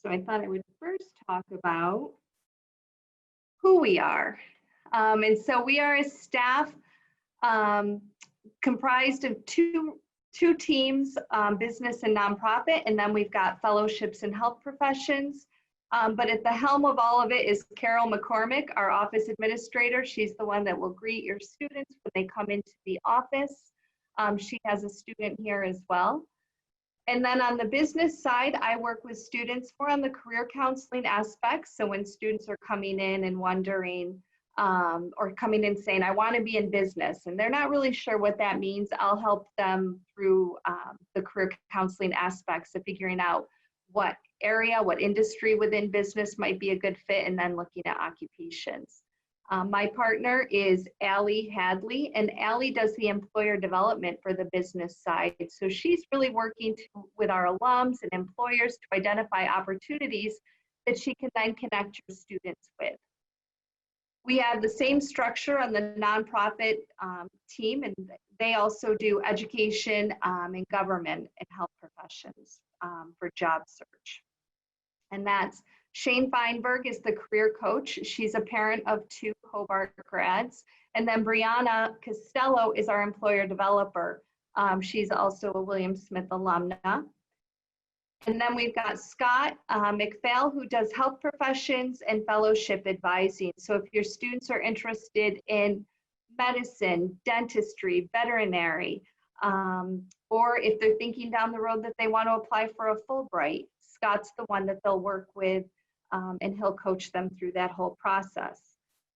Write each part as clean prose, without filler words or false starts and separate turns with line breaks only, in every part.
So I thought I would first talk about who we are. And so we are a staff um, comprised of two teams, business and nonprofit, and then we've got fellowships and health professions. But at the helm of all of it is Carol McCormick, our office administrator. She's the one that will greet your students when they come into the office. She has a student here as well. And then on the business side, I work with students more on the career counseling aspects. So when students are coming in and wondering, or coming in saying, I want to be in business, and they're not really sure what that means, I'll help them through the career counseling aspects of figuring out what area, what industry within business might be a good fit, and then looking at occupations. My partner is Allie Hadley, and Allie does the employer development for the business side. So she's really working with our alums and employers to identify opportunities that she can then connect your students with. We have the same structure on the nonprofit team, and they also do education in government and health professions for job search. And that's Shane Feinberg is the career coach. She's a parent of 2 Hobart grads. And then Brianna Costello is our employer developer. She's also a William Smith alumna. And then we've got Scott McPhail, who does health professions and fellowship advising. So if your students are interested in medicine, dentistry, veterinary, or if they're thinking down the road that they want to apply for a Fulbright, Scott's the one that they'll work with, and he'll coach them through that whole process.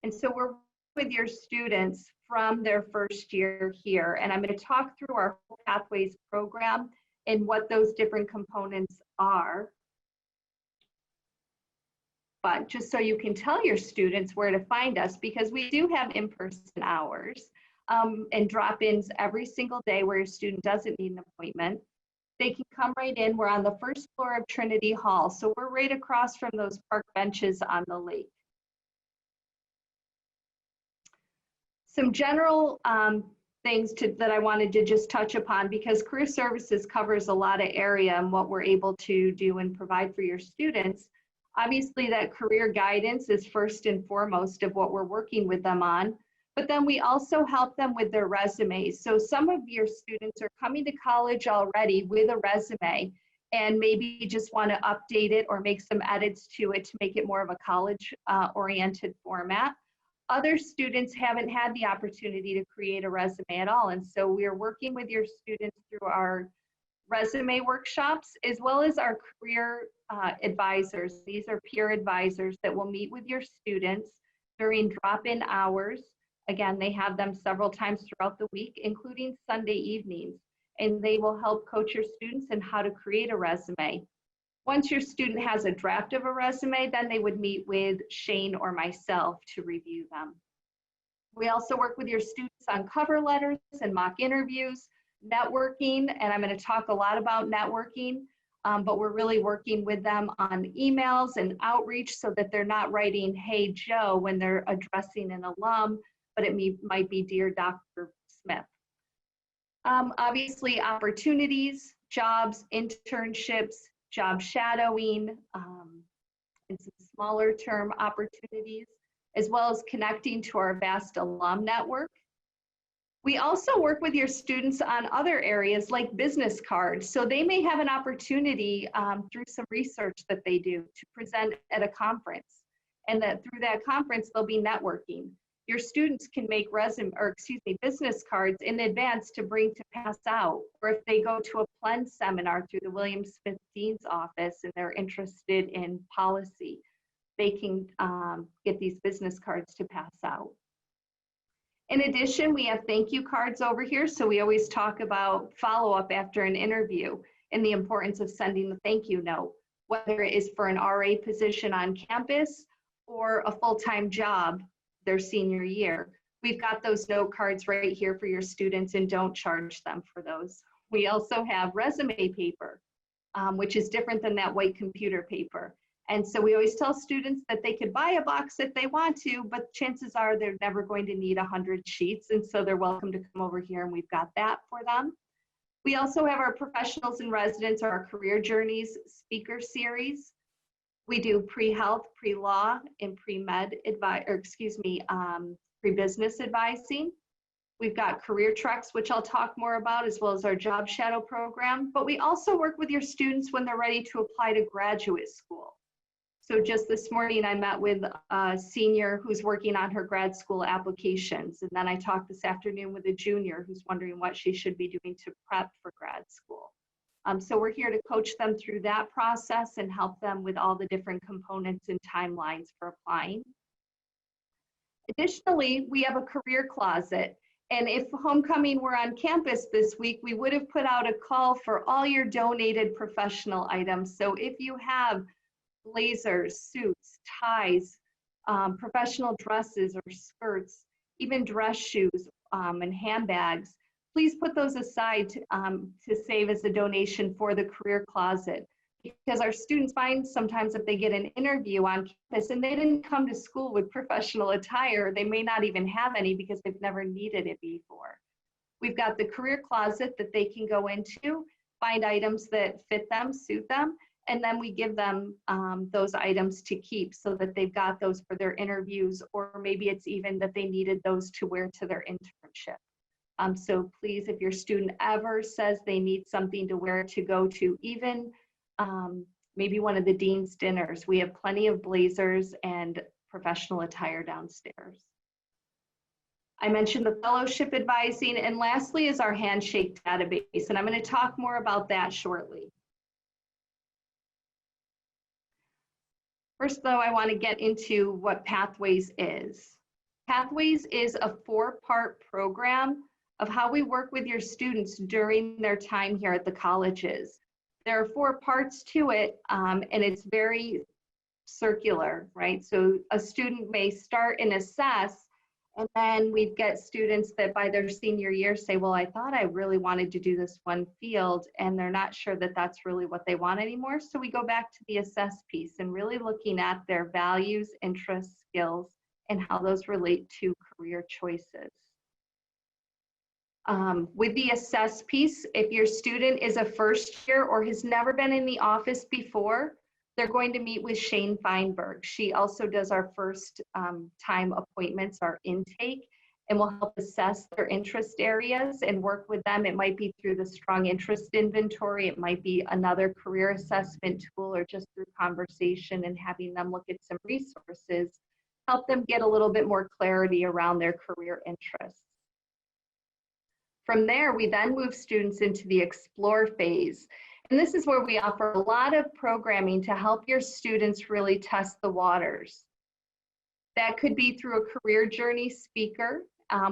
And so we're with your students from their first year here, and I'm going to talk through our Pathways program and what those different components are. But just so you can tell your students where to find us, because we do have in-person hours and drop-ins every single day where your student doesn't need an appointment. They can come right in. We're on the first floor of Trinity Hall, so we're right across from those park benches on the lake. Some general things that I wanted to just touch upon, because career services covers a lot of area and what we're able to do and provide for your students. Obviously, that career guidance is first and foremost of what we're working with them on. But then we also help them with their resumes. So some of your students are coming to college already with a resume and maybe just want to update it or make some edits to it to make it more of a college oriented format. Other students haven't had the opportunity to create a resume at all. And so we're working with your students through our resume workshops, as well as our career advisors. These are peer advisors that will meet with your students during drop-in hours. Again, they have them several times throughout the week, including Sunday evenings, and they will help coach your students in how to create a resume. Once your student has a draft of a resume, then they would meet with Shane or myself to review them. We also work with your students on cover letters and mock interviews, networking, and I'm going to talk a lot about networking, but we're really working with them on emails and outreach so that they're not writing, "Hey Joe," when they're addressing an alum, but it might be "Dear Dr. Smith." Obviously, opportunities, jobs, internships, job shadowing, and some smaller term opportunities, as well as connecting to our vast alum network. We also work with your students on other areas like business cards. So they may have an opportunity through some research that they do to present at a conference, and that through that conference, they'll be networking. Your students can make business cards in advance to bring to pass out. Or if they go to a PLEN seminar through the William Smith Dean's office and they're interested in policy, they can get these business cards to pass out. In addition, we have thank you cards over here. So we always talk about follow-up after an interview and the importance of sending the thank you note, whether it is for an RA position on campus or a full-time job their senior year. We've got those note cards right here for your students, and don't charge them for those. We also have resume paper, which is different than that white computer paper. And so we always tell students that they could buy a box if they want to, but chances are they're never going to need 100 sheets. And so they're welcome to come over here, and we've got that for them. We also have our professionals in residence, or our career journeys speaker series. We do pre-health, pre-law, and pre-business advising. We've got career treks, which I'll talk more about, as well as our job shadow program. But we also work with your students when they're ready to apply to graduate school. So just this morning, I met with a senior who's working on her grad school applications. And then I talked this afternoon with a junior who's wondering what she should be doing to prep for grad school. So we're here to coach them through that process and help them with all the different components and timelines for applying. Additionally, we have a career closet. And if homecoming were on campus this week, we would have put out a call for all your donated professional items. So if you have blazers, suits, ties, professional dresses or skirts, even dress shoes and handbags, please put those aside to save as a donation for the career closet. Because our students find sometimes if they get an interview on campus and they didn't come to school with professional attire, they may not even have any because they've never needed it before. We've got the career closet that they can go into, find items that fit them, suit them, and then we give them those items to keep so that they've got those for their interviews, or maybe it's even that they needed those to wear to their internship. So please, if your student ever says they need something to wear to go to even maybe one of the dean's dinners, we have plenty of blazers and professional attire downstairs. I mentioned the fellowship advising, and lastly is our Handshake database, and I'm going to talk more about that shortly. First, though, I want to get into what Pathways is. Pathways is a 4-part program of how we work with your students during their time here at the colleges. There are 4 parts to it, and it's very circular, right? So a student may start and assess, and then we get students that by their senior year say, well, I thought I really wanted to do this one field, and they're not sure that that's really what they want anymore. So we go back to the assess piece and really looking at their values, interests, skills, and how those relate to career choices. With the assess piece, if your student is a first year or has never been in the office before, they're going to meet with Shane Feinberg. She also does our first time appointments, our intake, and will help assess their interest areas and work with them. It might be through the strong interest inventory. It might be another career assessment tool, or just through conversation and having them look at some resources, help them get a little bit more clarity around their career interests. From there, we then move students into the explore phase. And this is where we offer a lot of programming to help your students really test the waters. That could be through a career journey speaker.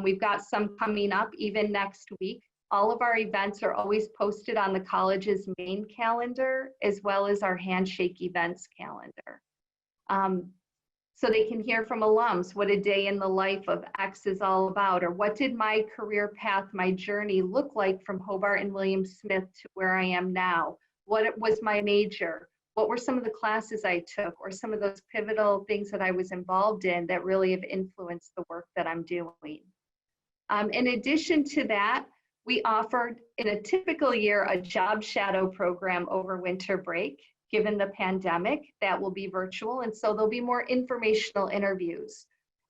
We've got some coming up even next week. All of our events are always posted on the college's main calendar, as well as our Handshake events calendar. So they can hear from alums what a day in the life of X is all about, or what did my career path, my journey look like from Hobart and William Smith to where I am now? What was my major? What were some of the classes I took, or some of those pivotal things that I was involved in that really have influenced the work that I'm doing? In addition to that, we offered in a typical year a job shadow program over winter break. Given the pandemic, that will be virtual, and so there'll be more informational interviews.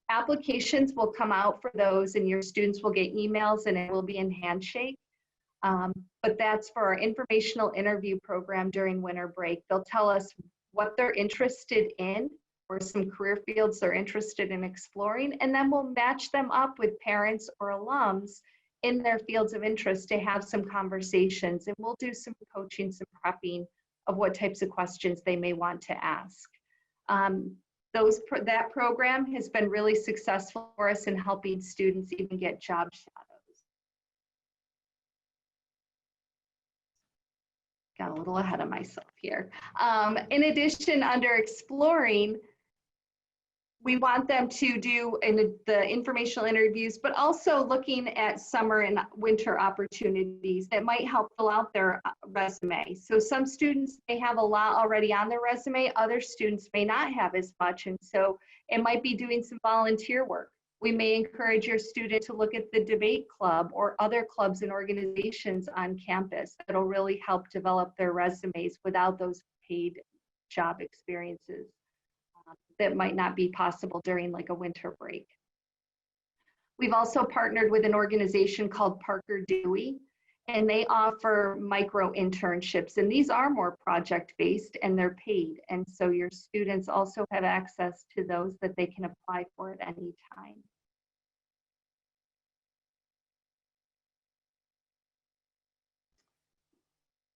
Applications will come out for those, and your students will get emails, and it will be in Handshake. But that's for our informational interview program during winter break. They'll tell us what they're interested in, or some career fields they're interested in exploring, and then we'll match them up with parents or alums in their fields of interest to have some conversations, and we'll do some coaching, some prepping of what types of questions they may want to ask. That program has been really successful for us in helping students even get job shadows. Got a little ahead of myself here. In addition, under exploring, we want them to do the informational interviews, but also looking at summer and winter opportunities that might help fill out their resume. So some students may have a lot already on their resume, other students may not have as much, and so it might be doing some volunteer work. We may encourage your student to look at the debate club or other clubs and organizations on campus that'll really help develop their resumes without those paid job experiences that might not be possible during like a winter break. We've also partnered with an organization called Parker Dewey, and they offer micro internships, and these are more project-based and they're paid. And so your students also have access to those that they can apply for at any time.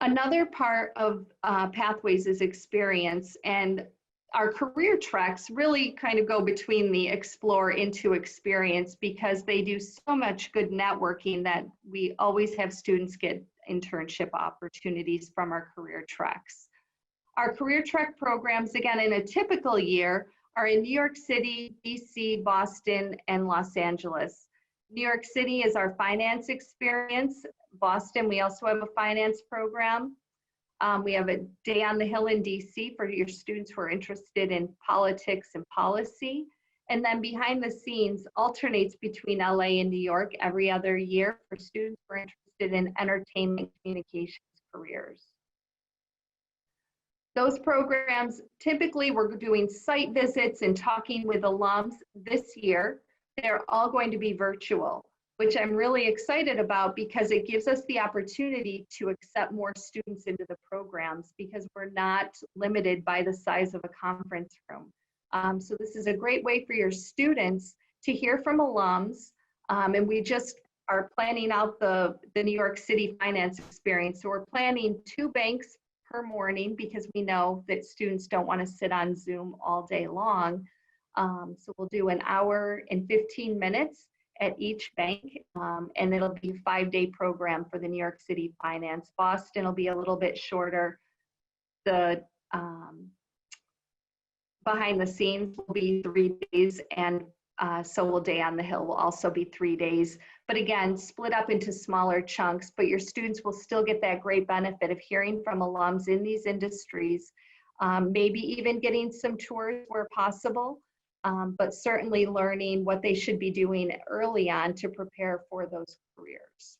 Another part of Pathways is experience, and our career tracks really kind of go between the explore into experience because they do so much good networking that we always have students get internship opportunities from our career tracks. Our career track programs, again, in a typical year, are in New York City, DC, Boston, and Los Angeles. New York City is our finance experience. Boston, we also have a finance program. We have a day on the Hill in DC for your students who are interested in politics and policy. And then behind the scenes alternates between LA and New York every other year for students who are interested in entertainment communications careers. Those programs, typically we're doing site visits and talking with alums. This year, they're all going to be virtual, which I'm really excited about because it gives us the opportunity to accept more students into the programs because we're not limited by the size of a conference room. So this is a great way for your students to hear from alums, and we just are planning out the New York City finance experience. So we're planning 2 banks per morning because we know that students don't want to sit on Zoom all day long. So we'll do an hour and 15 minutes at each bank, and it'll be a 5-day program for the New York City finance. Boston will be a little bit shorter. The behind the scenes will be 3 days, and so will Day on the Hill will also be 3 days. But again, split up into smaller chunks, but your students will still get that great benefit of hearing from alums in these industries, maybe even getting some tours where possible. But certainly learning what they should be doing early on to prepare for those careers.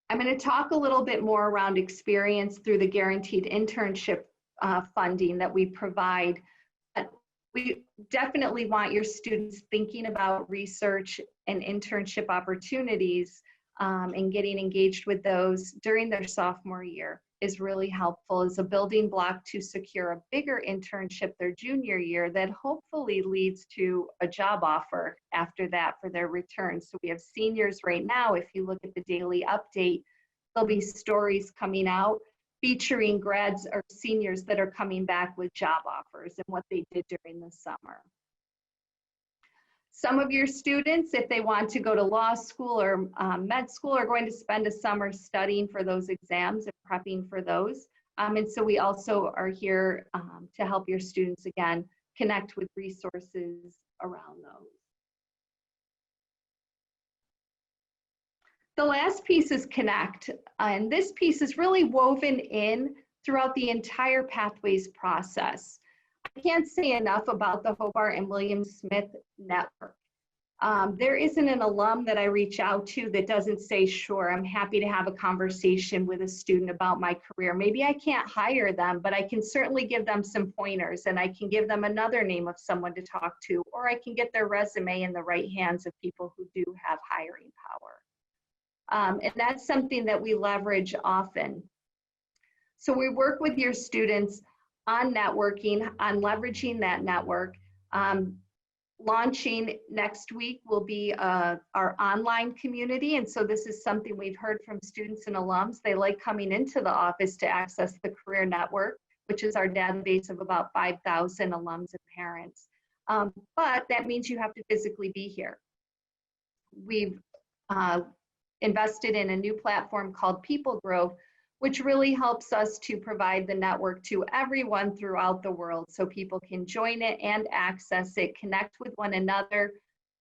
I'm going to talk a little bit more around experience through the guaranteed internship funding that we provide. We definitely want your students thinking about research and internship opportunities and getting engaged with those during their sophomore year is really helpful as a building block to secure a bigger internship their junior year that hopefully leads to a job offer after that for their return. So we have seniors right now. If you look at the daily update, there'll be stories coming out featuring grads or seniors that are coming back with job offers and what they did during the summer. Some of your students, if they want to go to law school or med school, are going to spend a summer studying for those exams and prepping for those. And so we also are here to help your students, again, connect with resources around those. The last piece is connect, and this piece is really woven in throughout the entire Pathways process. I can't say enough about the Hobart and William Smith network. There isn't an alum that I reach out to that doesn't say, sure, I'm happy to have a conversation with a student about my career. Maybe I can't hire them, but I can certainly give them some pointers, and I can give them another name of someone to talk to, or I can get their resume in the right hands of people who do have hiring power. And that's something that we leverage often. So we work with your students on networking, on leveraging that network. Launching next week will be our online community. And so this is something we've heard from students and alums. They like coming into the office to access the career network, which is our database of about 5,000 alums and parents. But that means you have to physically be here. We've invested in a new platform called People Grove, which really helps us to provide the network to everyone throughout the world so people can join it and access it, connect with one another.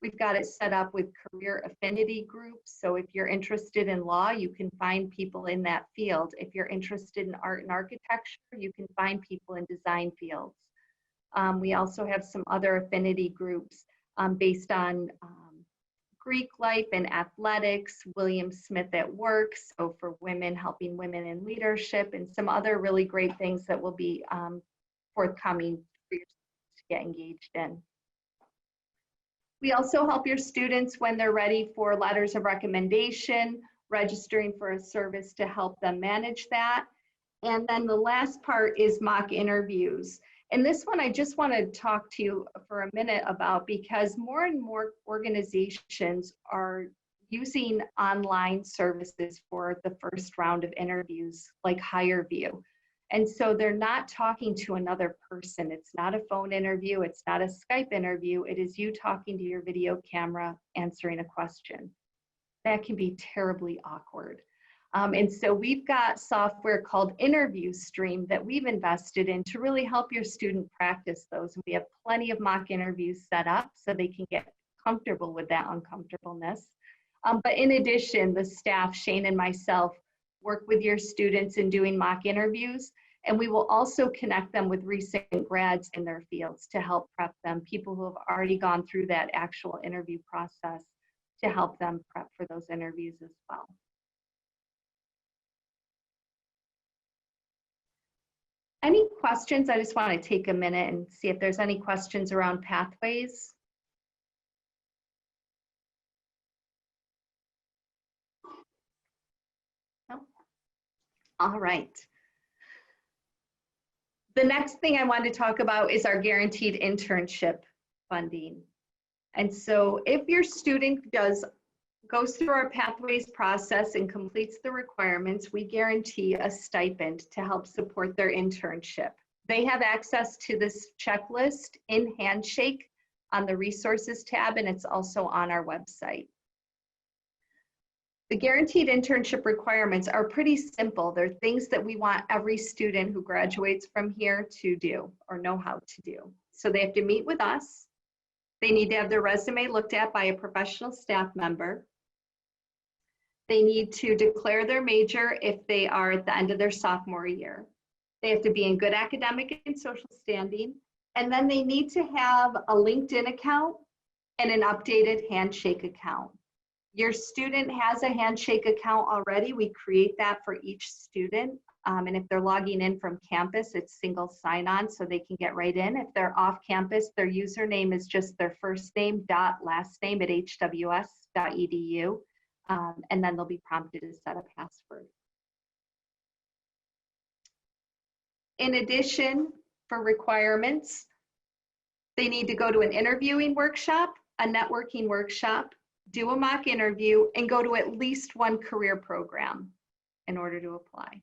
We've got it set up with career affinity groups. So if you're interested in law, you can find people in that field. If you're interested in art and architecture, you can find people in design fields. We also have some other affinity groups based on Greek life and athletics, William Smith at work, so for women, helping women in leadership, and some other really great things that will be forthcoming for your students to get engaged in. We also help your students when they're ready for letters of recommendation, registering for a service to help them manage that. And then the last part is mock interviews. And this one I just want to talk to you for a minute about, because more and more organizations are using online services for the first round of interviews, like HireVue. And so they're not talking to another person. It's not a phone interview. It's not a Skype interview. It is you talking to your video camera, answering a question. That can be terribly awkward. And so we've got software called Interview Stream that we've invested in to really help your student practice those. And we have plenty of mock interviews set up so they can get comfortable with that uncomfortableness. But in addition, the staff, Shane and myself, work with your students in doing mock interviews, and we will also connect them with recent grads in their fields to help prep them, people who have already gone through that actual interview process, to help them prep for those interviews as well. Any questions? I just want to take a minute and see if there's any questions around pathways. No? All right. The next thing I wanted to talk about is our guaranteed internship funding. And so if your student goes through our pathways process and completes the requirements, we guarantee a stipend to help support their internship. They have access to this checklist in Handshake on the resources tab, and it's also on our website. The guaranteed internship requirements are pretty simple. They're things that we want every student who graduates from here to do or know how to do. So they have to meet with us. They need to have their resume looked at by a professional staff member. They need to declare their major if they are at the end of their sophomore year. They have to be in good academic and social standing. And then they need to have a LinkedIn account and an updated Handshake account. Your student has a Handshake account already. We create that for each student. And if they're logging in from campus, it's single sign-on, so they can get right in. If they're off campus, their username is just their first name dot last name at hws.edu. And then they'll be prompted to set a password. In addition, for requirements, they need to go to an interviewing workshop, a networking workshop, do a mock interview, and go to at least one career program in order to apply.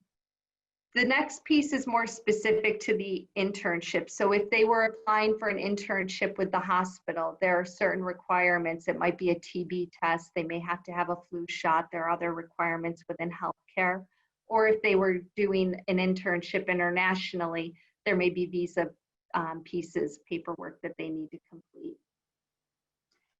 The next piece is more specific to the internship. So if they were applying for an internship with the hospital, there are certain requirements. It might be a TB test. They may have to have a flu shot. There are other requirements within healthcare. Or if they were doing an internship internationally, there may be visa pieces, paperwork that they need to complete.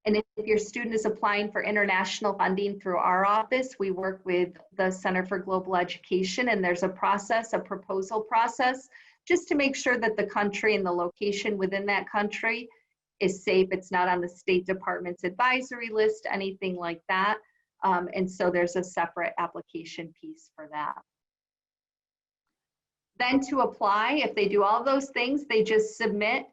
And if your student is applying for international funding through our office, we work with the Center for Global Education, and there's a process, a proposal process, just to make sure that the country and the location within that country is safe. It's not on the State Department's advisory list, anything like that. And so there's a separate application piece for that. Then to apply, if they do all those things, they just submit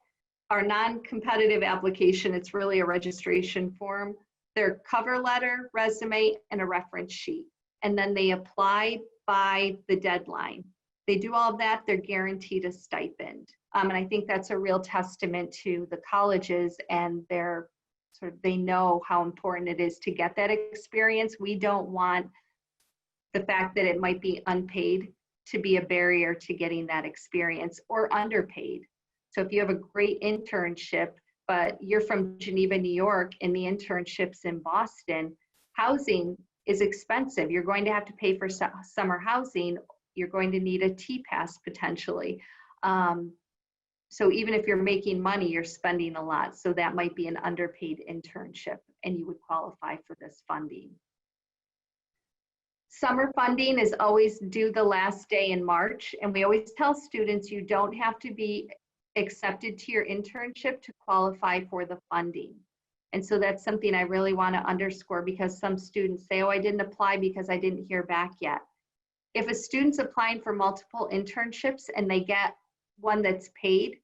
our non-competitive application. It's really a registration form, their cover letter, resume, and a reference sheet. And then they apply by the deadline. They do all of that, they're guaranteed a stipend. And I think that's a real testament to the colleges and their they know how important it is to get that experience. We don't want the fact that it might be unpaid to be a barrier to getting that experience, or underpaid. So if you have a great internship, but you're from Geneva, New York, and the internship's in Boston, housing is expensive. You're going to have to pay for summer housing. You're going to need a T-Pass potentially. So even if you're making money, you're spending a lot. So that might be an underpaid internship, and you would qualify for this funding. Summer funding is always due the last day in March, and we always tell students you don't have to be accepted to your internship to qualify for the funding. And so that's something I really want to underscore, because some students say, oh, I didn't apply because I didn't hear back yet. If a student's applying for multiple internships and they get one that's paid,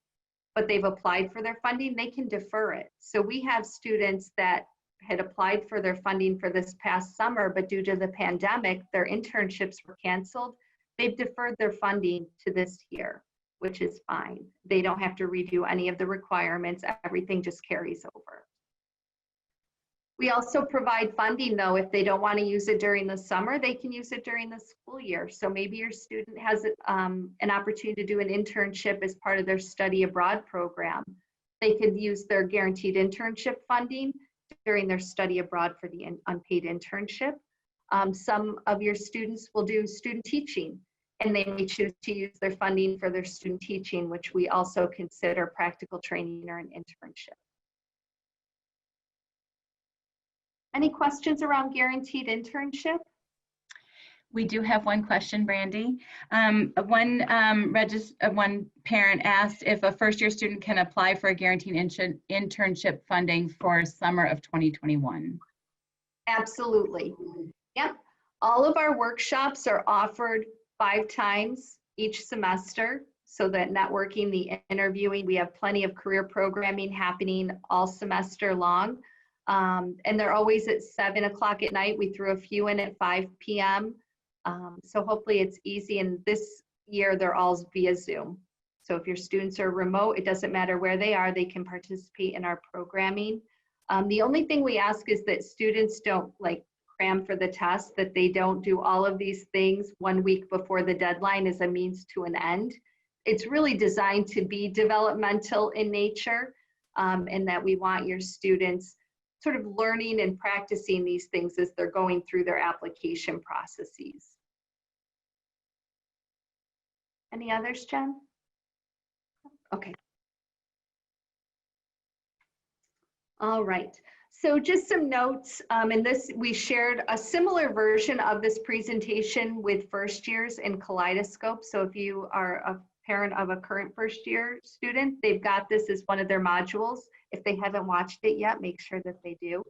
but they've applied for their funding, they can defer it. So we have students that had applied for their funding for this past summer, but due to the pandemic, their internships were canceled. They've deferred their funding to this year, which is fine. They don't have to redo any of the requirements. Everything just carries over. We also provide funding, though. If they don't want to use it during the summer, they can use it during the school year. So maybe your student has an opportunity to do an internship as part of their study abroad program. They could use their guaranteed internship funding during their study abroad for the unpaid internship. Some of your students will do student teaching, and they may choose to use their funding for their student teaching, which we also consider practical training or an internship. Any questions around guaranteed internship?
We do have one question, Brandy. One parent asked if a first-year student can apply for a guaranteed internship funding for summer of 2021.
Absolutely. Yep. All of our workshops are offered 5 times each semester, so that networking, the interviewing, we have plenty of career programming happening all semester long. And they're always at 7 o'clock at night. We threw a few in at 5 p.m. So hopefully it's easy. And this year they're all via Zoom. So if your students are remote, it doesn't matter where they are, they can participate in our programming. The only thing we ask is that students don't cram for the test, that they don't do all of these things 1 week before the deadline as a means to an end. It's really designed to be developmental in nature, and that we want your students sort of learning and practicing these things as they're going through their application processes. Any others, Jen? Okay. All right. So just some notes, and this, we shared a similar version of this presentation with first years in Kaleidoscope. So if you are a parent of a current first year student, they've got this as one of their modules. If they haven't watched it yet, make sure that they do.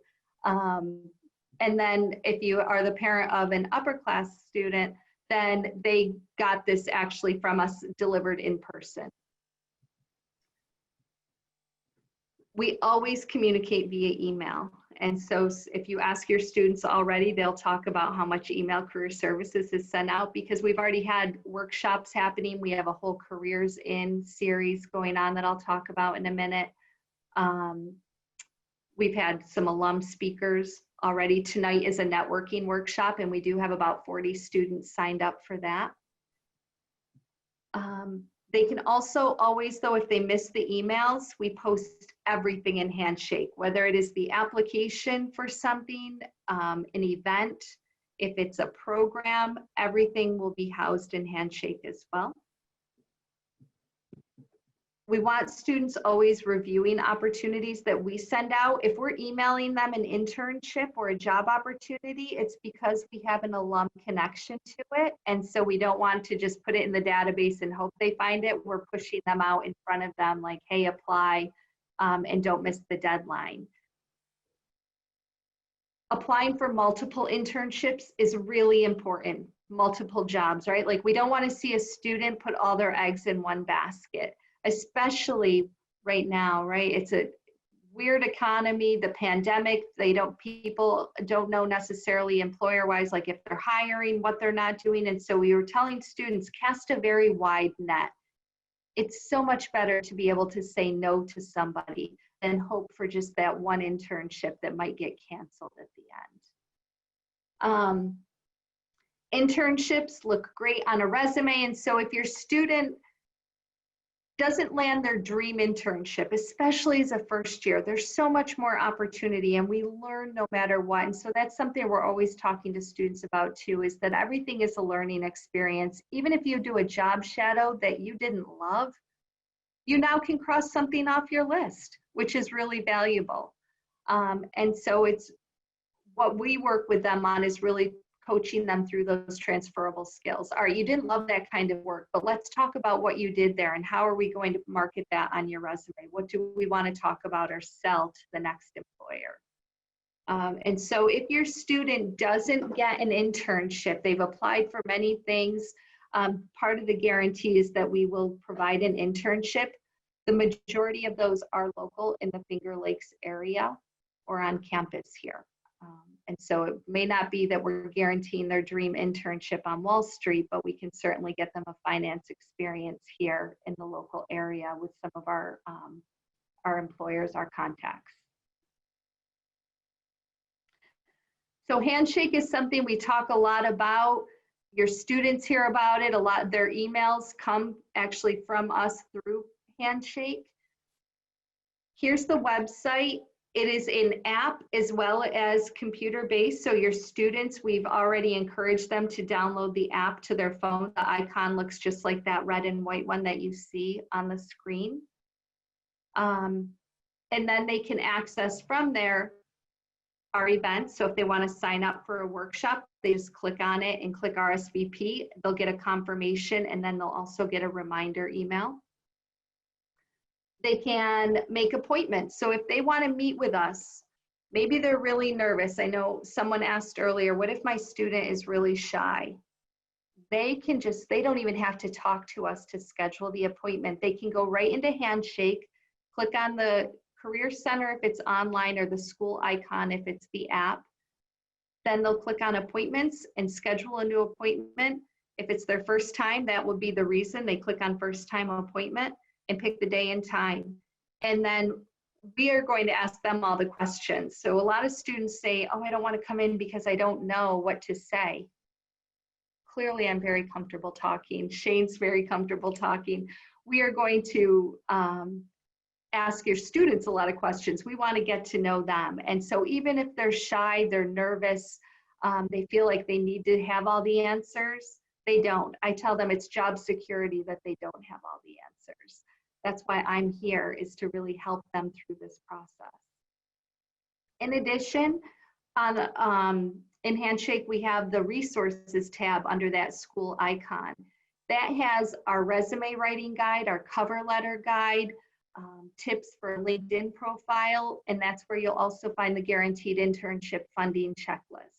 And then if you are the parent of an upper class student, then they got this actually from us delivered in person. We always communicate via email. And so if you ask your students already, they'll talk about how much email Career Services has sent out, because we've already had workshops happening. We have a whole Careers In series going on that I'll talk about in a minute. We've had some alum speakers already. Tonight is a networking workshop, and we do have about 40 students signed up for that. They can also always, though, if they miss the emails, we post everything in Handshake, whether it is the application for something, an event, if it's a program, everything will be housed in Handshake as well. We want students always reviewing opportunities that we send out. If we're emailing them an internship or a job opportunity, it's because we have an alum connection to it. And so we don't want to just put it in the database and hope they find it. We're pushing them out in front of them like, hey, apply, and don't miss the deadline. Applying for multiple internships is really important, multiple jobs, right? Like, we don't want to see a student put all their eggs in one basket. Especially right now, right? It's a weird economy, the pandemic, people don't know necessarily employer-wise, like if they're hiring, what they're not doing. And so we were telling students, cast a very wide net. It's so much better to be able to say no to somebody than hope for just that one internship that might get canceled at the end. Internships look great on a resume. And so if your student doesn't land their dream internship, especially as a first year, there's so much more opportunity, and we learn no matter what. And so that's something we're always talking to students about too, is that everything is a learning experience. Even if you do a job shadow that you didn't love, you now can cross something off your list, which is really valuable. And so it's what we work with them on is really coaching them through those transferable skills. All right, you didn't love that kind of work, but let's talk about what you did there and how are we going to market that on your resume? What do we want to talk about or sell to the next employer? And so if your student doesn't get an internship, they've applied for many things, part of the guarantee is that we will provide an internship. The majority of those are local in the Finger Lakes area or on campus here. And so it may not be that we're guaranteeing their dream internship on Wall Street, but we can certainly get them a finance experience here in the local area with some of our employers, our contacts. So Handshake is something we talk a lot about. Your students hear about it a lot. Their emails come actually from us through Handshake. Here's the website. It is an app as well as computer-based. So your students, we've already encouraged them to download the app to their phone. The icon looks just like that red and white one that you see on the screen. And then they can access from there our events. So if they want to sign up for a workshop, they just click on it and click RSVP. They'll get a confirmation and then they'll also get a reminder email. They can make appointments. So if they want to meet with us, maybe they're really nervous. I know someone asked earlier, what if my student is really shy? They don't even have to talk to us to schedule the appointment. They can go right into Handshake, click on the Career Center if it's online or the school icon if it's the app. Then they'll click on appointments and schedule a new appointment. If it's their first time, that would be the reason they click on first time appointment and pick the day and time. And then we are going to ask them all the questions. So a lot of students say, oh, I don't want to come in because I don't know what to say. Clearly, I'm very comfortable talking. Shane's very comfortable talking. We are going to ask your students a lot of questions. We want to get to know them. And so even if they're shy, they're nervous, they feel like they need to have all the answers, they don't. I tell them it's job security that they don't have all the answers. That's why I'm here, is to really help them through this process. In addition, in Handshake, we have the resources tab under that school icon. That has our resume writing guide, our cover letter guide, tips for LinkedIn profile, and that's where you'll also find the guaranteed internship funding checklist.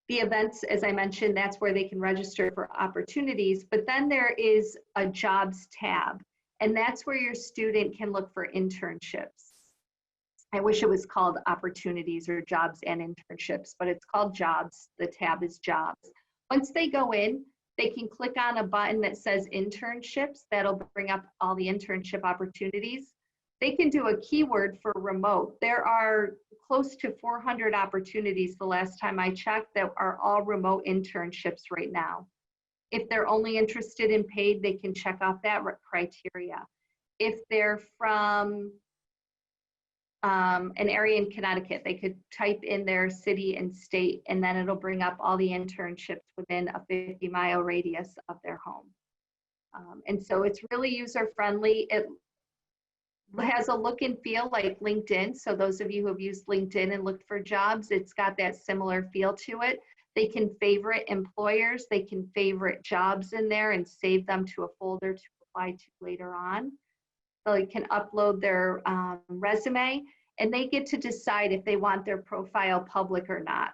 The events, as I mentioned, that's where they can register for opportunities, but then there is a jobs tab, and that's where your student can look for internships. I wish it was called opportunities or jobs and internships, but it's called jobs. The tab is jobs. Once they go in, they can click on a button that says internships. That'll bring up all the internship opportunities. They can do a keyword for remote. There are close to 400 opportunities the last time I checked that are all remote internships right now. If they're only interested in paid, they can check off that criteria. If they're from an area in Connecticut, they could type in their city and state, and then it'll bring up all the internships within a 50-mile radius of their home. And so it's really user-friendly. It has a look and feel like LinkedIn. So those of you who have used LinkedIn and looked for jobs, it's got that similar feel to it. They can favorite employers. They can favorite jobs in there and save them to a folder to apply to later on. So they can upload their resume, and they get to decide if they want their profile public or not.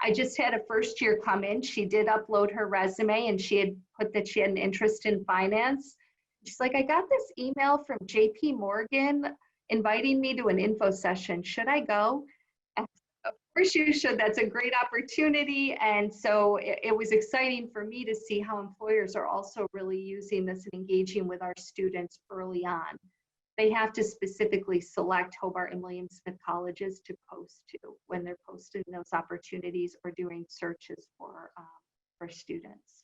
I just had a first year come in. She did upload her resume, and she had put that she had an interest in finance. She's like, I got this email from JP Morgan inviting me to an info session. Should I go? And of course you should. That's a great opportunity. And so it was exciting for me to see how employers are also really using this and engaging with our students early on. They have to specifically select Hobart and William Smith colleges to post to when they're posting those opportunities or doing searches for students.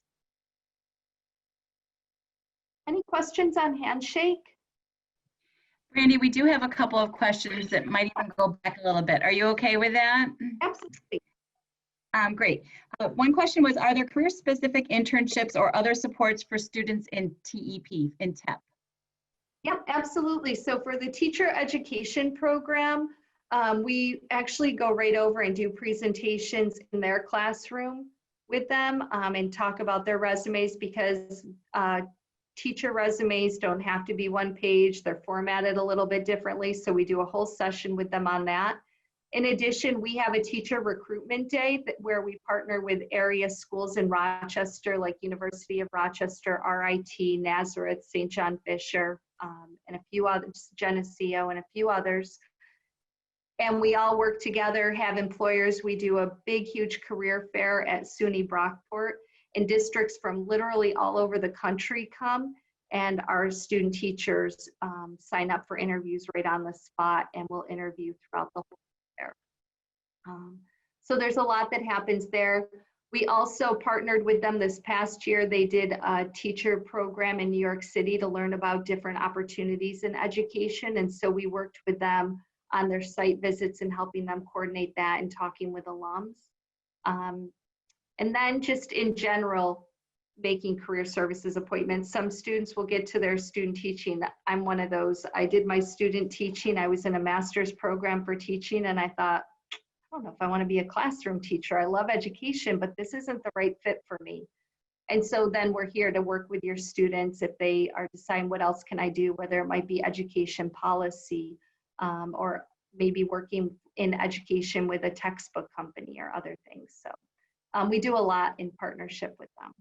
Any questions on Handshake?
Brandy, we do have a couple of questions that might even go back a little bit. Are you okay with that?
Absolutely.
Great. One question was, are there career-specific internships or other supports for students in TEP, in TEP?
Yep, absolutely. So for the teacher education program, We actually go right over and do presentations in their classroom with them and talk about their resumes because teacher resumes don't have to be one page. They're formatted a little bit differently. So we do a whole session with them on that. In addition, we have a teacher recruitment day where we partner with area schools in Rochester, like University of Rochester, RIT, Nazareth, St. John Fisher, and a few others, Geneseo, and a few others. And we all work together, have employers. We do a big, huge career fair at SUNY Brockport, and districts from literally all over the country come, and our student teachers sign up for interviews right on the spot, and we'll interview throughout the whole fair. So there's a lot that happens there. We also partnered with them this past year. They did a teacher program in New York City to learn about different opportunities in education, and so we worked with them on their site visits and helping them coordinate that and talking with alums. And then just in general, making career services appointments. Some students will get to their student teaching. I'm one of those. I did my student teaching. I was in a master's program for teaching, and I thought, I don't know if I want to be a classroom teacher. I love education, but this isn't the right fit for me. And so then we're here to work with your students if they are deciding what else can I do, whether it might be education policy, or maybe working in education with a textbook company or other things. So we do a lot in partnership with them.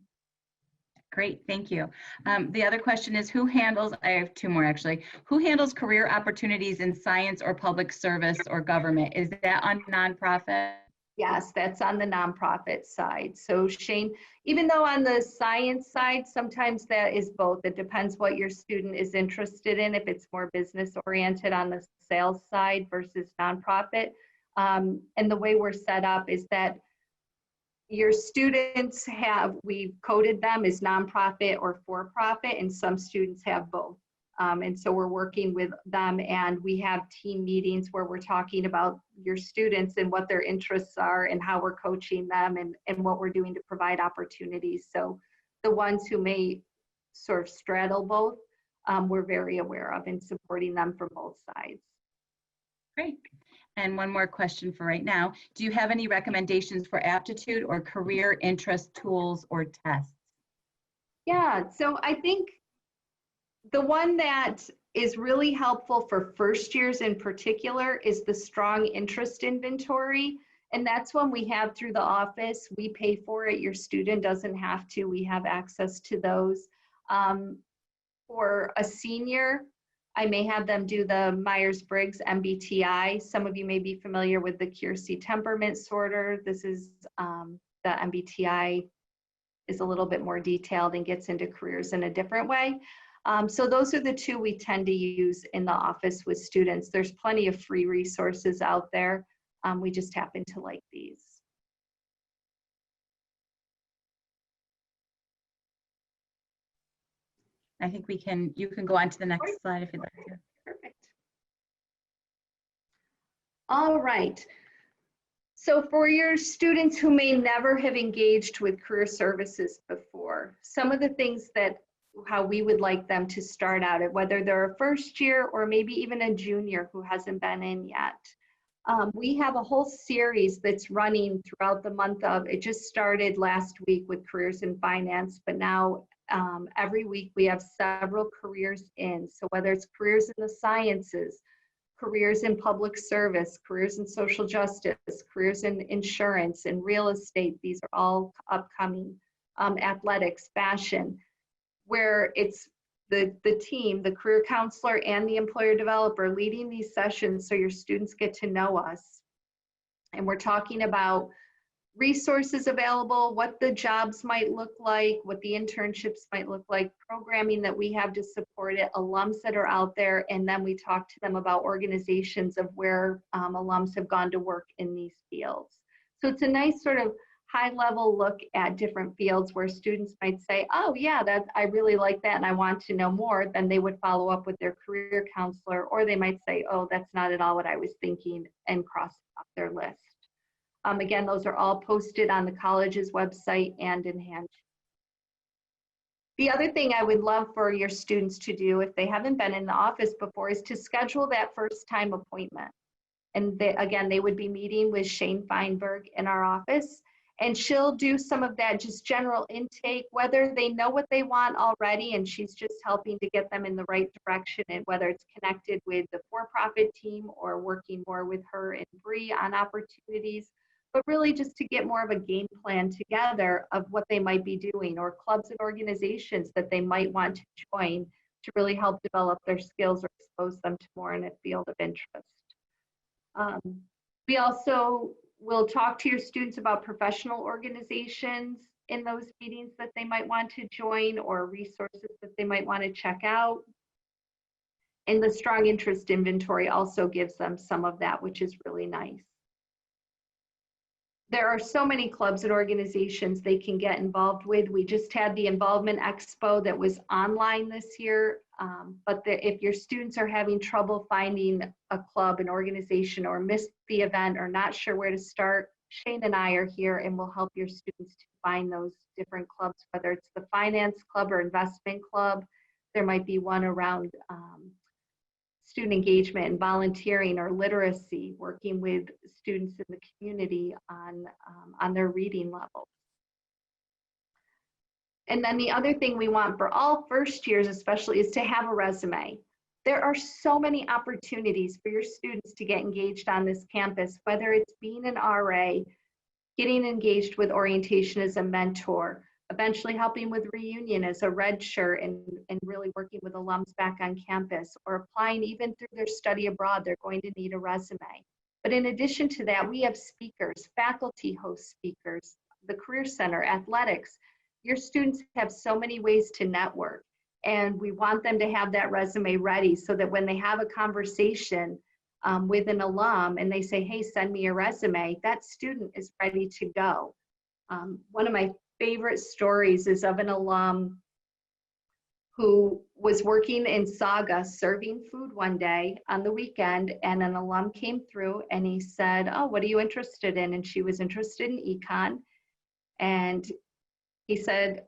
Great, thank you. The other question is who handles, I have two more actually, who handles career opportunities in science or public service or government? Is that on nonprofit?
Yes, that's on the nonprofit side. So Shane, even though on the science side, sometimes that is both. It depends what your student is interested in, if it's more business oriented on the sales side versus nonprofit. And the way we're set up is that your students have, we've coded them as nonprofit or for-profit, and some students have both. And so we're working with them, and we have team meetings where we're talking about your students and what their interests are and how we're coaching them and what we're doing to provide opportunities. So the ones who may sort of straddle both, we're very aware of and supporting them from both sides.
Great. And one more question for right now. Do you have any recommendations for aptitude or career interest tools or tests?
Yeah, so I think the one that is really helpful for first years in particular is the strong interest inventory. And that's one we have through the office. We pay for it. Your student doesn't have to. We have access to those. For a senior, I may have them do the Myers-Briggs MBTI. Some of you may be familiar with the Keirsey temperament sorter. This is the MBTI is a little bit more detailed and gets into careers in a different way. So those are the two we tend to use in the office with students. There's plenty of free resources out there. We just happen to like these.
I think we can, you can go on to the next slide if you'd like to.
Perfect. All right. So for your students who may never have engaged with career services before, some of the things that how we would like them to start out at, whether they're a first year or maybe even a junior who hasn't been in yet. We have a whole series that's running throughout the month of, it just started last week with Careers in Finance, but now every week we have several careers in. So whether it's careers in the sciences, careers in public service, careers in social justice, careers in insurance and real estate, these are all upcoming, athletics, fashion, where it's the team, the career counselor and the employer developer leading these sessions so your students get to know us. And we're talking about resources available, what the jobs might look like, what the internships might look like, programming that we have to support it, alums that are out there, and then we talk to them about organizations of where alums have gone to work in these fields. So it's a nice sort of high-level look at different fields where students might say, oh yeah, I really like that and I want to know more. Then they would follow up with their career counselor, or they might say, oh, that's not at all what I was thinking, and cross off their list. Again, those are all posted on the college's website and in Handshake. The other thing I would love for your students to do if they haven't been in the office before is to schedule that first time appointment. And again, they would be meeting with Shane Feinberg in our office. And she'll do some of that just general intake, whether they know what they want already, and she's just helping to get them in the right direction, and whether it's connected with the for-profit team or working more with her and Bree on opportunities, but really just to get more of a game plan together of what they might be doing, or clubs and organizations that they might want to join to really help develop their skills or expose them to more in a field of interest. We also will talk to your students about professional organizations in those meetings that they might want to join, or resources that they might want to check out. And the strong interest inventory also gives them some of that, which is really nice. There are so many clubs and organizations they can get involved with. We just had the Involvement Expo that was online this year, but if your students are having trouble finding a club, an organization, or missed the event, or not sure where to start, Shane and I are here and will help your students to find those different clubs, whether it's the finance club or investment club. There might be one around student engagement and volunteering or literacy, working with students in the community on their reading levels. And then the other thing we want for all first years especially is to have a resume. There are so many opportunities for your students to get engaged on this campus, whether it's being an RA, getting engaged with orientation as a mentor, eventually helping with reunion as a red shirt, and really working with alums back on campus, or applying even through their study abroad. They're going to need a resume. But in addition to that, we have speakers, faculty host speakers, the Career Center, athletics. Your students have so many ways to network, and we want them to have that resume ready so that when they have a conversation with an alum and they say, hey, send me your resume, that student is ready to go. One of my favorite stories is of an alum who was working in Saga serving food one day on the weekend, and an alum came through and he said, oh, what are you interested in? And she was interested in econ. And he said,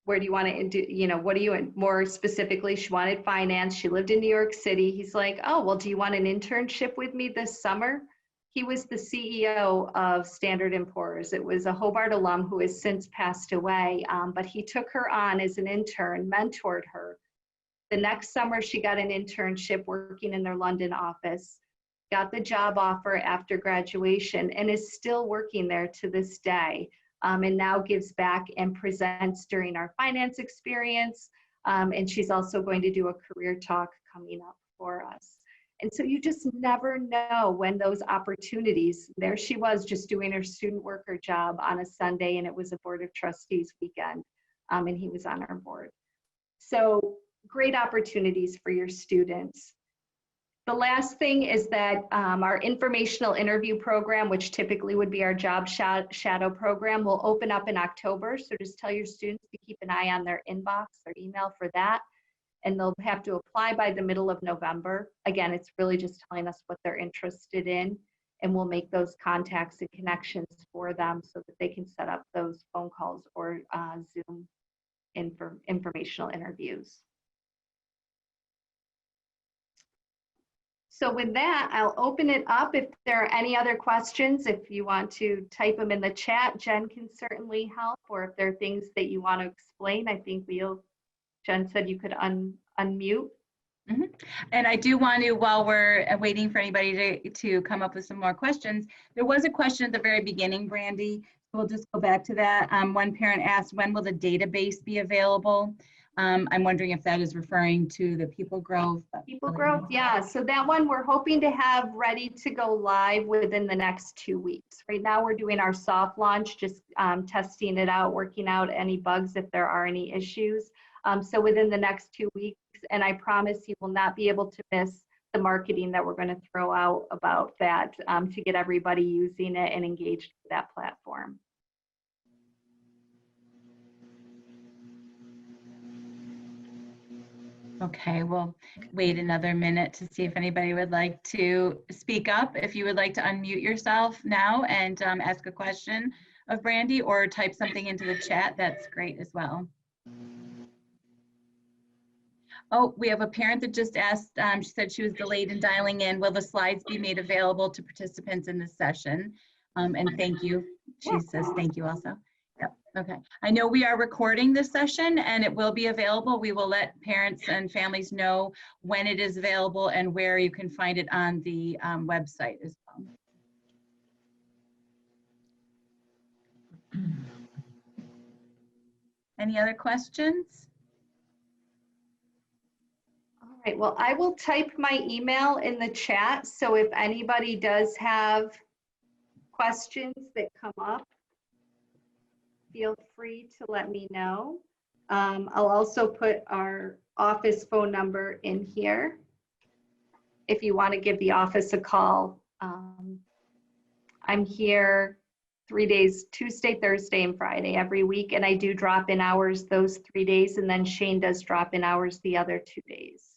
where do you want to do, you know, what do you want? More specifically, she wanted finance. She lived in New York City. He's like, oh, well, do you want an internship with me this summer? He was the CEO of Standard & Poor's. It was a Hobart alum who has since passed away, but he took her on as an intern, mentored her. The next summer, she got an internship working in their London office, got the job offer after graduation, and is still working there to this day, and now gives back and presents during our finance experience. And she's also going to do a career talk coming up for us. And so you just never know when those opportunities, there she was just doing her student worker job on a Sunday, and it was a Board of Trustees weekend, and he was on our board. So great opportunities for your students. The last thing is that our informational interview program, which typically would be our job shadow program, will open up in October. So just tell your students to keep an eye on their inbox or email for that. And they'll have to apply by the middle of November. Again, it's really just telling us what they're interested in, and we'll make those contacts and connections for them so that they can set up those phone calls or Zoom informational interviews. So with that, I'll open it up. If there are any other questions, if you want to type them in the chat, Jen can certainly help, or if there are things that you want to explain, I think Jen said you could unmute.
Mm-hmm. And I do want to, while we're waiting for anybody to come up with some more questions, there was a question at the very beginning, Brandy. We'll just go back to that. One parent asked, when will the database be available? I'm wondering if that is referring to the People Grove.
People Grove, yeah. So that one we're hoping to have ready to go live within the next 2 weeks. Right now we're doing our soft launch, just testing it out, working out any bugs if there are any issues. So within the next 2 weeks, and I promise you will not be able to miss the marketing that we're going to throw out about that to get everybody using it and engaged with that platform.
Okay, we'll wait another minute to see if anybody would like to speak up. If you would like to unmute yourself now and ask a question of Brandy, or type something into the chat, that's great as well. Oh, we have a parent that just asked, she said she was delayed in dialing in. Will the slides be made available to participants in this session? And thank you. She says thank you also. Yep. Okay. I know we are recording this session and it will be available. We will let parents and families know when it is available and where you can find it on the website as well. Any other questions?
All right, well, I will type my email in the chat. So if anybody does have questions that come up, feel free to let me know. I'll also put our office phone number in here if you want to give the office a call. I'm here 3 days, Tuesday, Thursday, and Friday every week, and I do drop in hours those 3 days, and then Shane does drop in hours the other 2 days.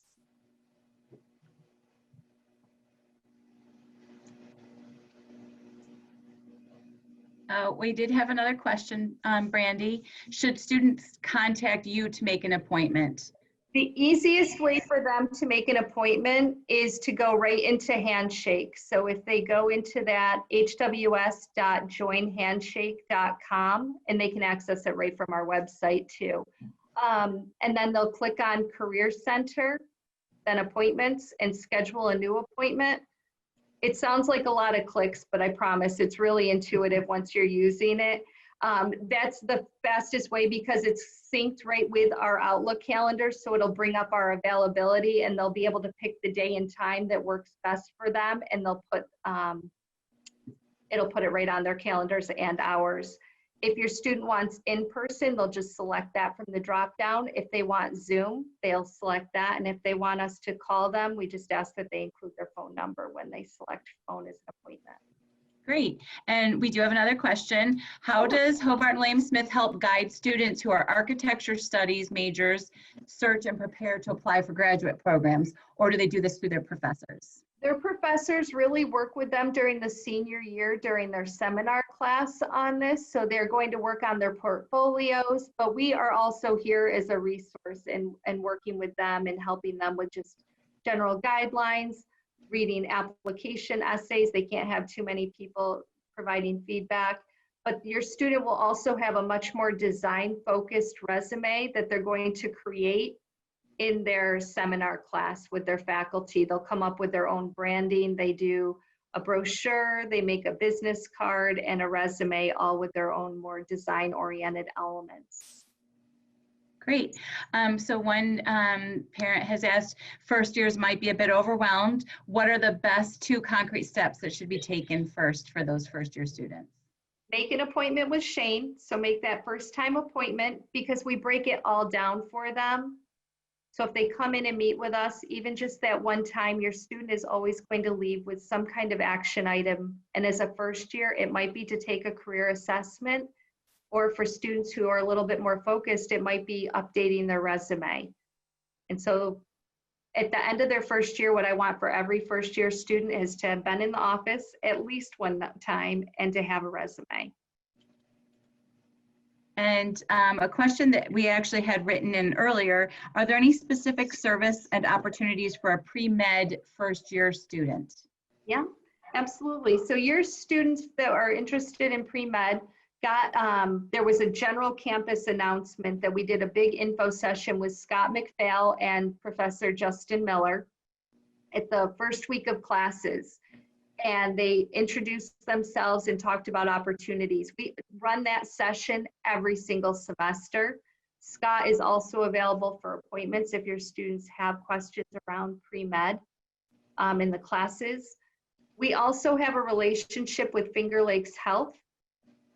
We did have another question, Brandy. Should students contact you to make an appointment?
The easiest way for them to make an appointment is to go right into Handshake. So if they go into that hws.joinhandshake.com, and they can access it right from our website too. And then they'll click on Career Center, then Appointments, and schedule a new appointment. It sounds like a lot of clicks, but I promise it's really intuitive once you're using it. That's the fastest way because it's synced right with our Outlook calendar. So it'll bring up our availability and they'll be able to pick the day and time that works best for them. And they'll put, it'll put it right on their calendars and ours. If your student wants in person, they'll just select that from the drop down. If they want Zoom, they'll select that. And if they want us to call them, we just ask that they include their phone number when they select phone as an appointment.
Great. And we do have another question. How does Hobart and William Smith help guide students who are architecture studies majors search and prepare to apply for graduate programs? Or do they do this through their professors?
Their professors really work with them during the senior year during their seminar class on this. So they're going to work on their portfolios, but we are also here as a resource and working with them and helping them with just general guidelines, reading application essays. They can't have too many people providing feedback, but your student will also have a much more design focused resume that they're going to create in their seminar class with their faculty. They'll come up with their own branding. They do a brochure, they make a business card and a resume, all with their own more design oriented elements.
Great. So one parent has asked, first years might be a bit overwhelmed. What are the best 2 concrete steps that should be taken first for those first year students?
Make an appointment with Shane. So make that first time appointment because we break it all down for them. So if they come in and meet with us, even just that one time, your student is always going to leave with some kind of action item. And as a first year, it might be to take a career assessment, or for students who are a little bit more focused, it might be updating their resume. And so at the end of their first year, what I want for every first year student is to have been in the office at least one time and to have a resume.
And a question that we actually had written in earlier, are there any specific service and opportunities for a pre-med first year student?
Yeah, absolutely. So your students that are interested in pre-med got, there was a general campus announcement that we did a big info session with Scott McPhail and Professor Justin Miller at the first week of classes. And they introduced themselves and talked about opportunities. We run that session every single semester. Scott is also available for appointments if your students have questions around pre-med in the classes. We also have a relationship with Finger Lakes Health,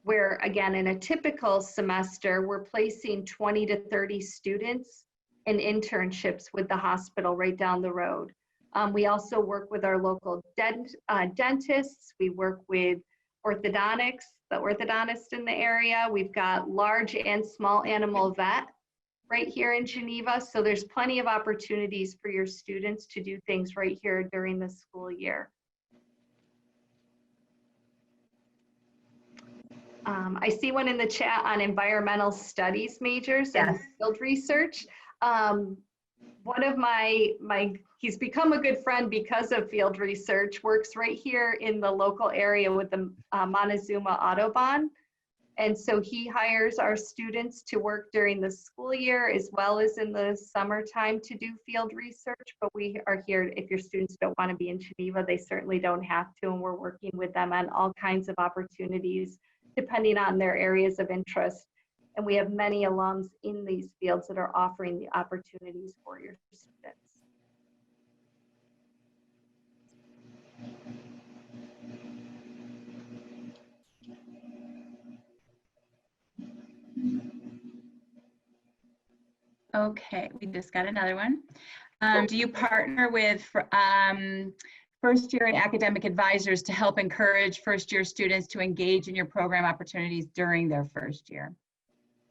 where again, in a typical semester, we're placing 20 to 30 students in internships with the hospital right down the road. We also work with our local dentists. We work with orthodontics, the orthodontist in the area. We've got large and small animal vet right here in Geneva. So there's plenty of opportunities for your students to do things right here during the school year. I see one in the chat on environmental studies majors and field research. one of he's become a good friend because of field research, works right here in the local area with the Montezuma Autobahn. And so he hires our students to work during the school year as well as in the summertime to do field research. But we are here, if your students don't want to be in Geneva, they certainly don't have to. And we're working with them on all kinds of opportunities, depending on their areas of interest. And we have many alums in these fields that are offering the opportunities for your students.
Okay, we just got another one. Do you partner with first year and academic advisors to help encourage first year students to engage in your program opportunities during their first year?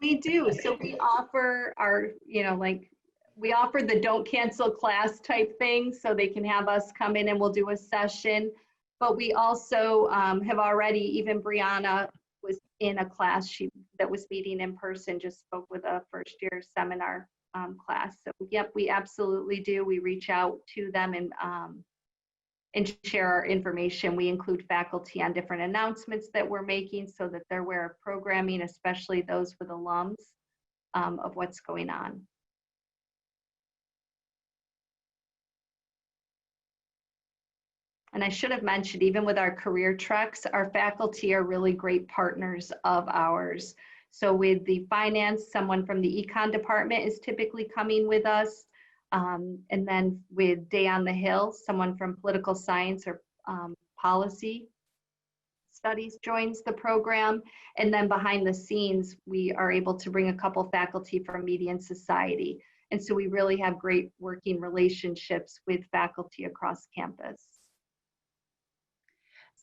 We do. So we offer our, we offer the don't cancel class type thing so they can have us come in and we'll do a session. But we also have already, even Brianna was in a class that was meeting in person, just spoke with a first year seminar class. So yep, we absolutely do. We reach out to them and share our information. We include faculty on different announcements that we're making so that they're aware of programming, especially those with alums, of what's going on. And I should have mentioned, even with our career treks, our faculty are really great partners of ours. So with the finance, someone from the econ department is typically coming with us. And then with Day on the Hill, someone from political science or policy studies joins the program. And then behind the scenes, we are able to bring a couple faculty from Media and Society. And so we really have great working relationships with faculty across campus.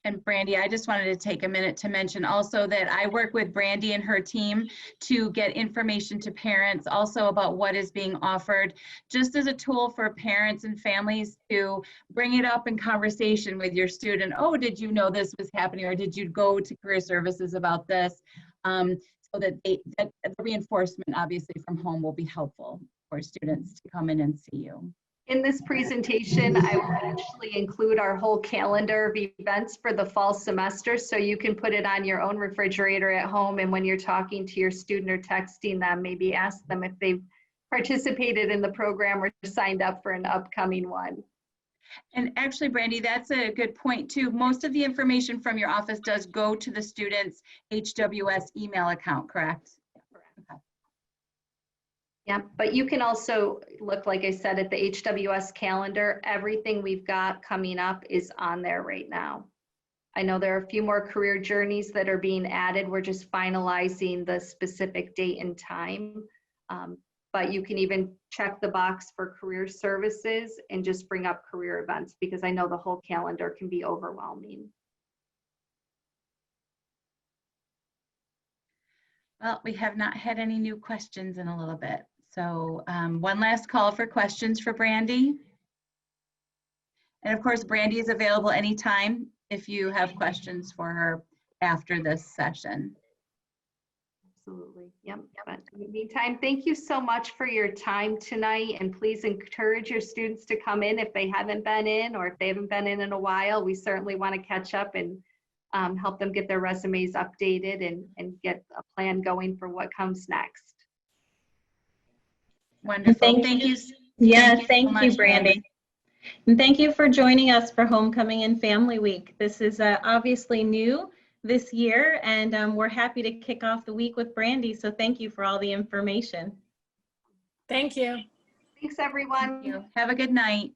And Brandy, I just wanted to take a minute to mention also that I work with Brandy and her team to get information to parents also about what is being offered, just as a tool for parents and families to bring it up in conversation with your student. Oh, did you know this was happening? Or did you go to career services about this? So that the reinforcement obviously from home will be helpful for students to come in and see you.
In this presentation, I will actually include our whole calendar of events for the fall semester, so you can put it on your own refrigerator at home, and when you're talking to your student or texting them, maybe ask them if they've participated in the program or signed up for an upcoming one.
And actually, Brandy, that's a good point too. Most of the information from your office does go to the student's HWS email account, correct? Okay.
Yeah, but you can also look, like I said, at the HWS calendar. Everything we've got coming up is on there right now. I know there are a few more career journeys that are being added. We're just finalizing the specific date and time. But you can even check the box for career services and just bring up career events, because I know the whole calendar can be overwhelming.
Well, we have not had any new questions in a little bit. So one last call for questions for Brandy. And of course, Brandy is available anytime if you have questions for her after this session.
Absolutely. Yep. But in the meantime, thank you so much for your time tonight. And please encourage your students to come in if they haven't been in, or if they haven't been in a while. We certainly want to catch up and help them get their resumes updated and get a plan going for what comes next.
Wonderful. Thank you.
Yeah, thank you,
so
Brandy. And thank you for joining us for Homecoming and Family Week. This is obviously new this year, and we're happy to kick off the week with Brandy. So thank you for all the information.
Thank you.
Thanks, everyone.
Thank you. Have a good night.